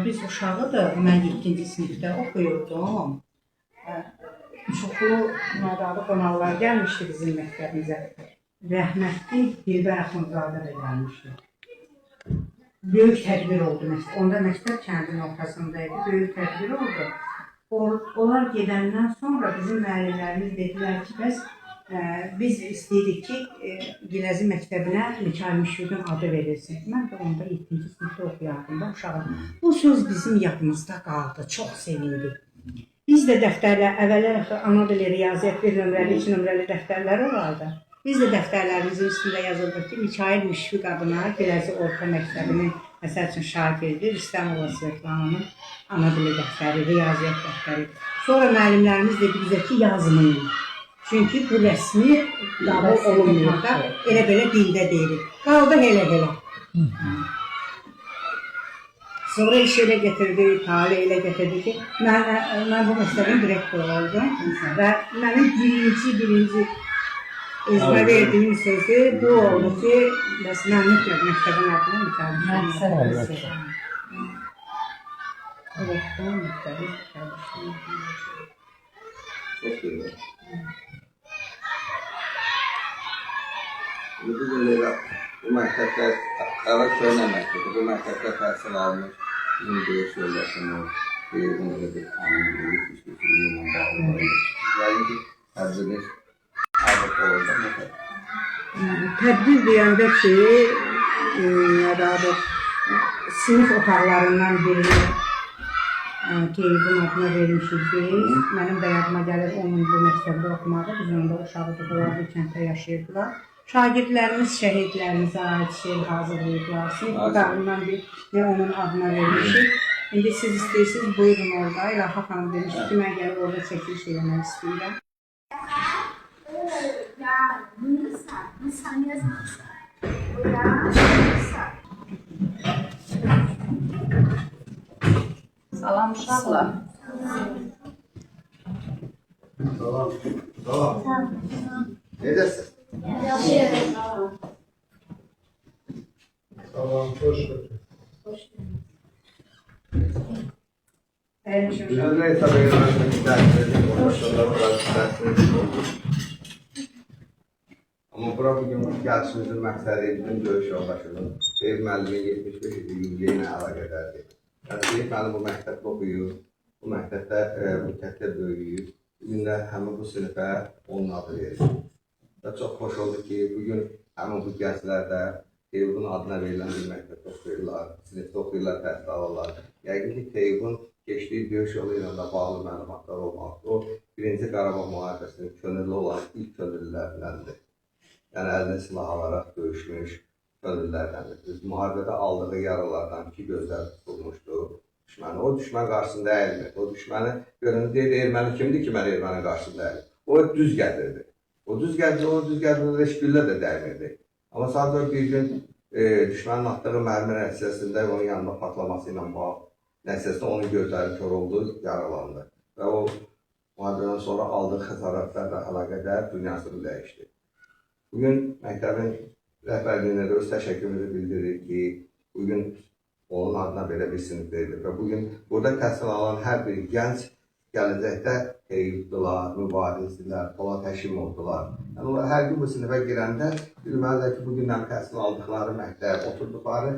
Biz uşağıdır, mən 7-ci sinifdə oxuyurdum. Çoxlu mədalı qonaqlar gəlmişdi bizim məktəbimizə. Rəhmətli Dilbər Axundzadə də gəlmişdi. Böyük tədbir oldu. Onda məktəb kəndin ortasındaydı, böyük tədbir oldu. Onlar gedəndən sonra bizim müəllimlərimiz dedilər ki, bəs biz istəyirik ki, Giləzi məktəbinə Mikail Müşfiqin adı verilsin. Mən də onda 7-ci sinifdə oxuyardım da uşağı. Bu söz bizim yadımızda qaldı, çox sevindik. Biz də dəftərlər, əvvəllər ana dili riyaziyyat 1 nömrəli, 2 nömrəli dəftərlər olardı. Biz də dəftərlərimizin üstündə yazırdıq ki, Mikail Müşfiq adına Giləzi Orta Məktəbinin məsəl üçün şagirdi Rüstəmova Svetlananın ana dili dəftəri, riyaziyyat dəftəri. Sonra müəllimlərimiz dedi bizə ki, yazmayın. Çünki bu rəsmi qəbul olunmuyor da, elə-belə dildə deyilir. Qaldı elə-belə. Sonra iş elə getirdi, tali elə getirdi ki, mən bu məktəbin direktoru oldum və mənim birinci özümə verdiyim sözü bu oldu ki, mən mütləq məktəbin adını mütləq. Evet, o məktəbin Çok iyi. Bu məktəbdə Qaraköynə məktəbi, bu məktəbdə təhsil almış bizim böyük yoldaşımız, bunu da bir anın böyük tədbir deyəndə ki, sinif otaqlarından birini Teybin adına vermişik biz. Mənim də yadıma gəlir onun bu məktəbdə oxumağı. Biz onda uşağı tutular, bir kənddə yaşayırdılar. Şagirdlərimiz şəhidlərimizə aid şeir hazırlayıblar. Sinif otağından bir onun adına vermişik. İndi siz istəyirsiniz, buyurun orada. İlahi xanım demiş ki, mən gəlib orada çəkiliş eləmək istəyirəm. Salam uşaqlar. Salam. Salam. Necəsin? Salam, hoş geldin. Üzrə hesab edirəm ki, dərslərim ortasında dərslərim oldu. Amma bura bugün gəlişimizin məqsədi bizim döyüş yoldaşının Eyüp müəllimin 75 il yubileyinə əlaqədardır. Yəni Eyüp müəllim bu məktəbdə oxuyur, bu məktəbdə müddətdə böyüyür. Bugün də həmin bu sinifə onun adı verilir. Və çox xoş oldu ki, bugün həmin bu gənclər də Teybin adına verilən bir məktəbdə oxuyurlar, sinifdə oxuyurlar, təhsil alırlar. Yəqin ki, Teybin geçdiyi döyüş yolu ilə də bağlı məlumatlar olmaqdır. O, birinci Qarabağ müharibəsinin könüllü olan ilk könüllülərindəndir. Yəni, əlini silah alaraq döyüşmüş könüllülərdəndir. Biz müharibədə aldığı yaralardan ki, gözlər tutulmuşdu düşməni. O düşmən qarşısında əyilmir. O düşməni göründü, deyir, erməni kimdir ki, mən ermənin qarşısında əyilmir. O düz gətirdi. O düz gətirdi, heç güllə də dəymirdi. Amma sadəcə bir gün düşmənin atdığı mərmi nəticəsində onun yanında patlaması ilə bağlı nəticəsində onun gözləri kör oldu, yaralandı. Və o müharibədən sonra aldığı xəsarətlərlə əlaqədar dünyasını dəyişdi. Bugün məktəbin rəhbərliyinə də öz təşəkkürümüzü bildiririk ki, bugün onun adına belə bir sinif verilir və bugün burada təhsil alan hər bir gənc gələcəkdə Teybdilər, mübarizlər, Polad Həşimovdular. Yəni, onlar hər gün bu sinifə girəndə bilməlidir ki, bugündən təhsil aldıqları məktəb, oturduqları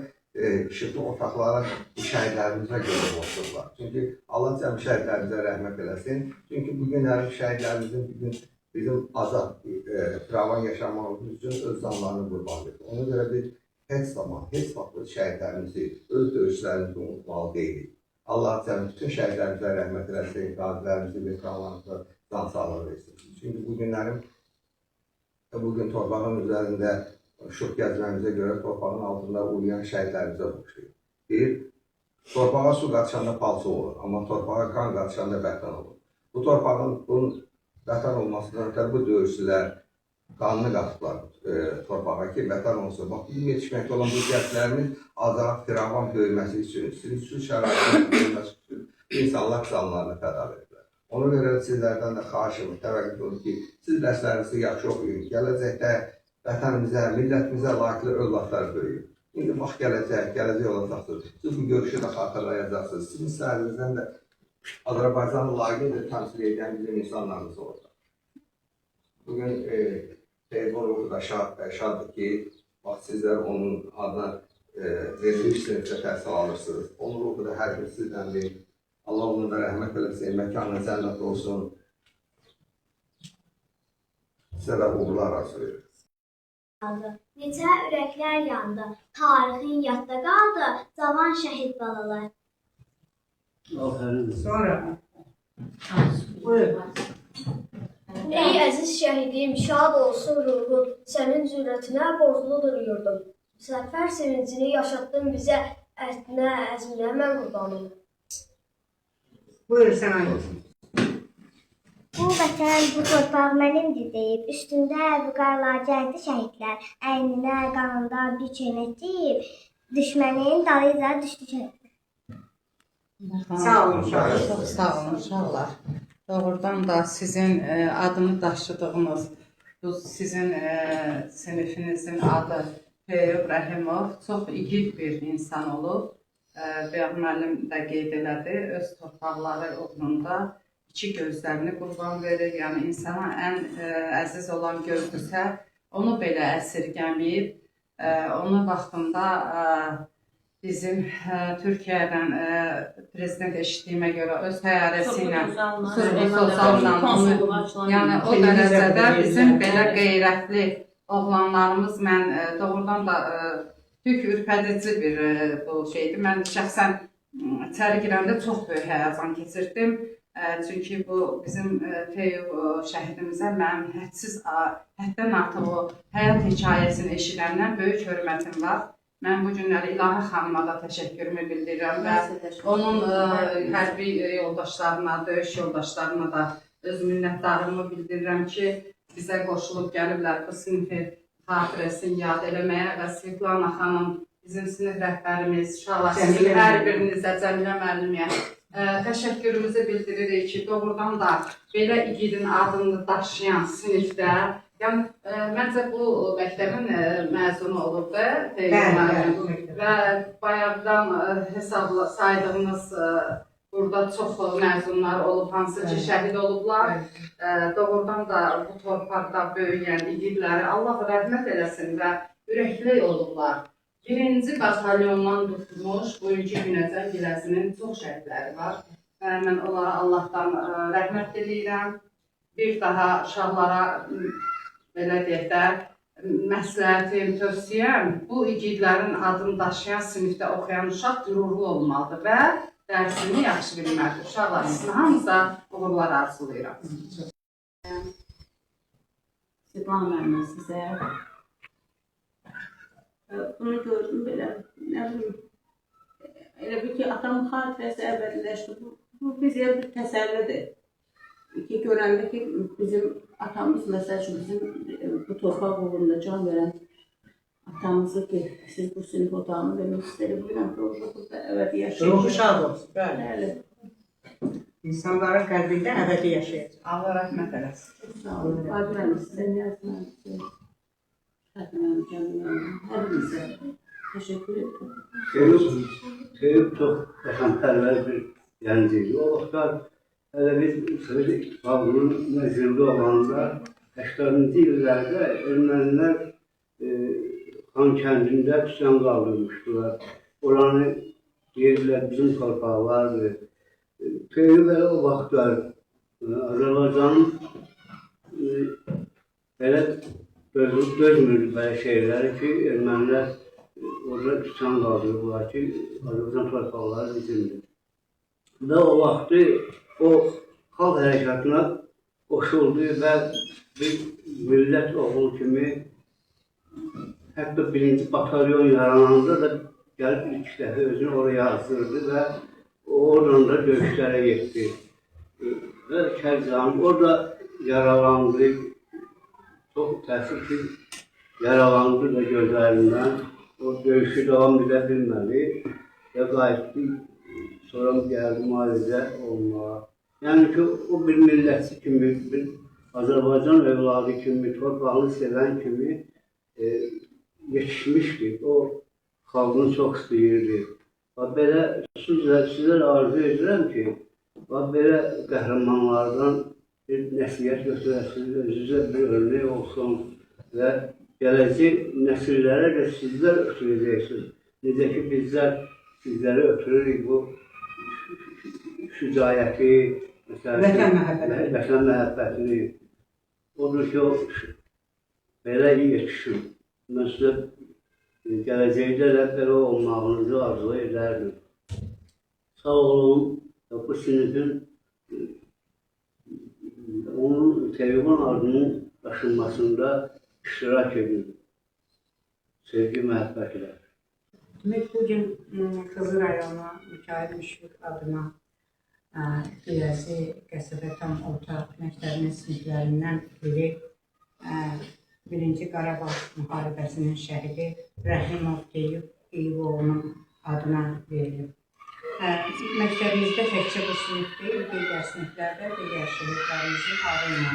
işıqlı otaqlara şəhidlərimizə görə otururlar. Çünki Allah cəmi şəhidlərimizə rəhmət eləsin. Çünki bugün şəhidlərimizin bizim azad, firavan yaşamamız üçün öz canlarını qurban edir. Ona görə biz heç vaxt şəhidlərimizi, öz döyüşlərimizi unutmalı deyilik. Allah cəmi bütün şəhidlərimizə rəhmət eləsin, qazilərimizi, veteranlarımıza can sağlığı versin. Çünki bugün torpağın üzərində şok gəzməyimizə görə torpağın altında uyuyan şəhidlərimizə başlayır. Bir, torpağa su qaçanda palçı olur, amma torpağa qan qaçanda vətən olur. Bu torpağın vətən olmasından ötürü bu döyüşçülər qanını qatıblar torpağa ki, vətən olsun. Bax, bizim yetişməkdə olan bu gənclərimiz azad, firavan böyüməsi üçün, sürüsüz şəraitinin böyüməsi üçün insanlar canlarını fəda verirlər. Ona görə sizlərdən də xahişim, təvəqqüt olur ki, siz dərslərinizi yaxşı oxuyun, gələcəkdə vətənimizə, millətimizə layiqli övladlar böyüyün. İndi bax, gələcək olacaqsınız. Siz bu görüşü də xatırlayacaqsınız. Sizin səhərinizdən də Azərbaycanı layiqli təmsil edən bizim insanlarımız olacaq. Bugün Teybin ruhu da şaddır ki, sizlər onun adına verilmiş sinifdə təhsil alırsınız. Onun ruhu da hər bir sizləndir. Allah onu da rəhmət eləsin, məkanına cənnət olsun. Sizə də uğurlar arzulayırıq. Neçə ürəklər yandı, tarixin yadda qaldı, cavan şəhid balalar. Sonra. Buyur. Ey əziz şəhidim, şad olsun ruhun, sənin cürətinə borcludur yurdum. Səfər sevincini yaşatdın bizə, ətnə, əzminə mən qurbanım. Buyur sən ayısın. Bu vətən, bu torpaq mənimdir deyib, üstündə vüqarlar gəldi şəhidlər, əyninə, qanında bir çeynək deyib, düşmənin dalıyca düşdü şəhidlər. Sağ olun uşaqlar, çox sağ olun uşaqlar. Doğrudan da sizin adını daşıdığınız, sizin sinifinizin adı Teyyub Rəhimov çox igid bir insan olub. Bəyəm müəllim də qeyd elədi, öz torpaqları uğrunda iki gözlərini qurban verir. Yəni insana ən əziz olan gözdürsə, onu belə əsirgəməyib, onun vaxtında bizim Türkiyədən prezident eşitdiyimə görə öz təyyarəsi ilə Suriya Sosialından yəni o dərəcədə bizim belə qeyrətli oğlanlarımız mən doğrudan da tük ürpədici bir bu şeydir. Mən şəxsən içəri girəndə çox böyük həyəcan keçirdim. Çünki bu bizim Teyub şəhidimizə mənim həddən artıq o həyat hekayəsini eşidəndən böyük hörmətim var. Mən bu günləri İlahi xanıma da təşəkkürümü bildirirəm və onun hərbi yoldaşlarına, döyüş yoldaşlarına da öz minnətdarlığımı bildirirəm ki, bizə qoşulub gəliblər bu sinifi xatirəsini yad eləməyə və Svetlana xanım bizim sinif rəhbərimiz, uşaqlar sizin hər birinizə, Cəmilə müəllimə təşəkkürümüzü bildiririk ki, doğrudan da belə igidin adını daşıyan sinifdə, yəni məncə bu məktəbin məzunu olub da, və bayaqdan hesabla saydığınız burada çox məzunlar olub, hansı ki şəhid olublar. Doğrudan da bu torpaqda böyüyən igidləri Allah rəhmət eləsin və ürəkli olublar. 1-ci batalyondan tutmuş, bugünkü günəcən Biləsinin çox şəhidləri var. Mən onlara Allahdan rəhmət diləyirəm. Bir daha uşaqlara, belə deyək də, məsləhətim, tövsiyəm, bu igidlərin adını daşıyan sinifdə oxuyan uşaq qürurlu olmalıdır və dərsini yaxşı bilməlidir. Uşaqlar, sizin hamıza uğurlar arzulayıram. Svetlana müəllimə sizə bunu gördüm belə, nə bilim, elə bir ki, atamın xatirəsi əbədiləşdi. Bu bizə bir təsəllidir ki, görəndə ki, bizim atamız, məsəl üçün, bizim bu torpaq uğrunda can verən atamızı ki, siz bu sinif otağını demək istəyir. Bilirəm ki, o burada əbədi yaşayacaq. Ruhu şad olsun. Bəli. İnsanların qəlbində əbədi yaşayacaq. Allah rəhmət eləsin. Sağ olun. Adiləm, sizə nə yazmaq hər birinizə təşəkkür edirəm. Teyub çox vətənpərvər bir gənc idi. O vaxtlar hələ biz Sovet İttifaqının nəzirli olanda 80-ci illərdə ermənilər Xan kəndində üsyan qaldırmışdılar. Oranı deyirlər bizim torpaqlardır. Teyub elə o vaxtlar Azərbaycanın belə dözmürdü belə şeyləri ki, ermənilər orada üsyan qaldırırlar ki, Azərbaycan torpaqları bizimdir. Və o vaxtı o xalq hərəkatına qoşuldu və bir millət oğul kimi hətta 1-ci batalyon yarananda da gəlib ilk dəfə özünü oraya yazdırdı və oradan da döyüşlərə getdi. Və Kərcan orada yaralandı. Çox təəssüf ki, yaralandı da gözlərindən. O döyüşü davam edə bilmədi və qayıtdı. Sonra gəldi müalicə olmağa. Yəni ki, o bir millətçi kimi, bir Azərbaycan övladı kimi, torpağını sevən kimi yetişmişdi. O xalqını çox istəyirdi. Belə sizlər arzu edirəm ki, belə qəhrəmanlardan bir nəsiyyət götürəsiniz, özünüzə bir örnek olsun və gələcək nəsillərə də sizlər ötürəcəksiniz. Necə ki, bizlər sizləri ötürürük bu şücayəti, vətən məhəbbətini. Odur ki, o belə yetişir. Mən sizə gələcəkdə də belə olmağınızı arzu edərdim. Sağ olun, bu sinifin onun Teybun adının daşınmasında iştirak edin. Sevgi, məhəbbətlə. Demək, bugün Xızı rayonu Mikail Müşfiq adına Biləsi Qəsəbə Tam Orta Məktəbinin siniflərindən biri 1-ci Qarabağ müharibəsinin şəhidi Rəhimov Teyyuboğlu'nun adına verilib. Məktəbimizdə təkcə bu sinif deyil, digər siniflərdə digər şəhidlərimizin adı ilə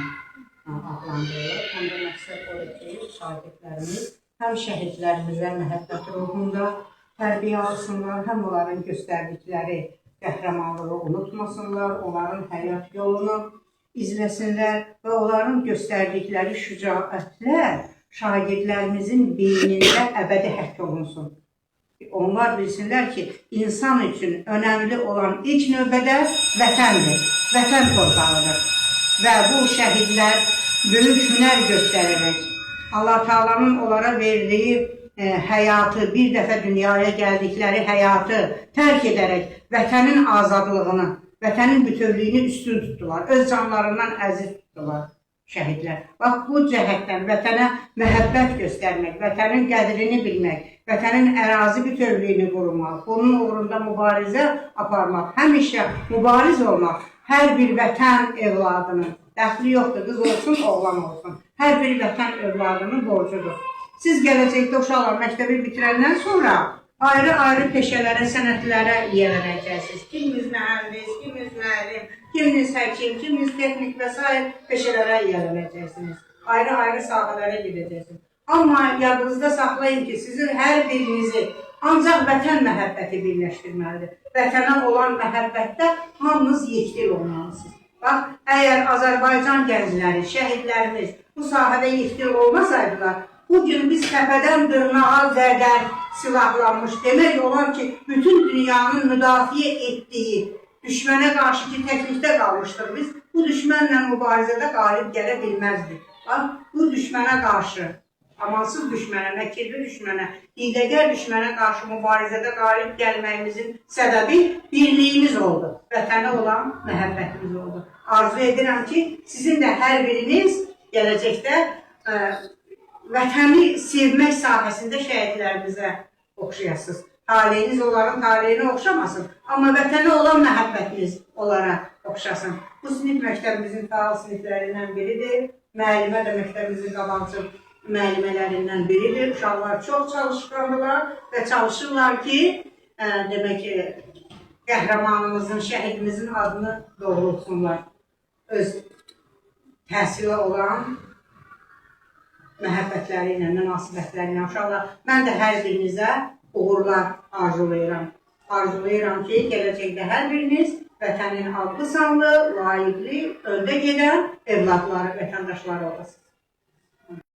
adlandırılır. Həm də məqsəd odur ki, şagirdlərimiz həm şəhidlərimizə məhəbbət ruhunda tərbiyə alsınlar, həm onların göstərdikləri qəhrəmanlığı unutmasınlar, onların həyat yolunu izləsinlər və onların göstərdikləri şücaətlə şagirdlərimizin beynində əbədi həkk olunsun. Onlar bilsinlər ki, insan üçün önəmli olan ilk növbədə vətəndir, vətən torpağıdır. Və bu şəhidlər böyük hünər göstərərək, Allah Taala'nın onlara verdiği həyatı, bir dəfə dünyaya gəldikləri həyatı tərk edərək vətənin azadlığını, vətənin bütövlüyünü üstün tutdular. Öz canlarından əziz tutdular şəhidlər. Bax, bu cəhətdən vətənə məhəbbət göstərmək, vətənin qədrini bilmək, vətənin ərazi bütövlüyünü qorumaq, bunun uğrunda mübarizə aparmaq, həmişə mübariz olmaq, hər bir vətən evladının, dəxli yoxdur, qız olsun, oğlan olsun, hər bir vətən evladının borcudur. Siz gələcəkdə uşaqlar məktəbi bitirəndən sonra ayrı-ayrı peşələrə, sənətlərə yiyələnəcəksiniz. Kiminiz mühəndis, kiminiz müəllim, kiminiz həkim, kiminiz texnik və s. peşələrə yiyələnəcəksiniz. Ayrı-ayrı sahələrə gedəcəksiniz. Amma yadınızda saxlayın ki, sizin hər birinizi ancaq vətən məhəbbəti birləşdirməlidir. Vətənə olan məhəbbətdə hamınız yekdil olmalısınız. Bax, əgər Azərbaycan gəncləri, şəhidlərimiz bu sahədə yekdil olmasaydılar, bugün biz təpədən dırnağa qədər silahlanmış, demək olar ki, bütün dünyanın müdafiə etdiyi düşmənə qarşı ki, təklikdə qalmışdır. Biz bu düşmənlə mübarizədə qalib gələ bilməzdik. Bax, bu düşmənə qarşı, amansız düşmənə, məkirli düşmənə, hiyləgər düşmənə qarşı mübarizədə qalib gəlməyimizin səbəbi birliyimiz oldu. Vətənə olan məhəbbətimiz oldu. Arzu edirəm ki, sizin də hər biriniz gələcəkdə vətəni sevmək sahəsində şəhidlərimizə oxşayasınız. Taleyiniz onların taleyini oxşamasın, amma vətənə olan məhəbbətiniz onlara oxşasın. Bu sinif məktəbimizin fəal siniflərindən biridir. Müəllimə də məktəbimizin qabaqcıl müəllimələrindən biridir. Uşaqlar çox çalışqandılar və çalışırlar ki, demək ki, qəhrəmanımızın, şəhidimizin adını doğrultsunlar. Öz təhsilə olan məhəbbətləri ilə, münasibətləri ilə. Uşaqlar, mən də hər birinizə uğurlar arzulayıram. Arzulayıram ki, gələcəkdə hər biriniz vətənin adlı sanlı, layiqli, öndə gedən evladları, vətəndaşları olasınız.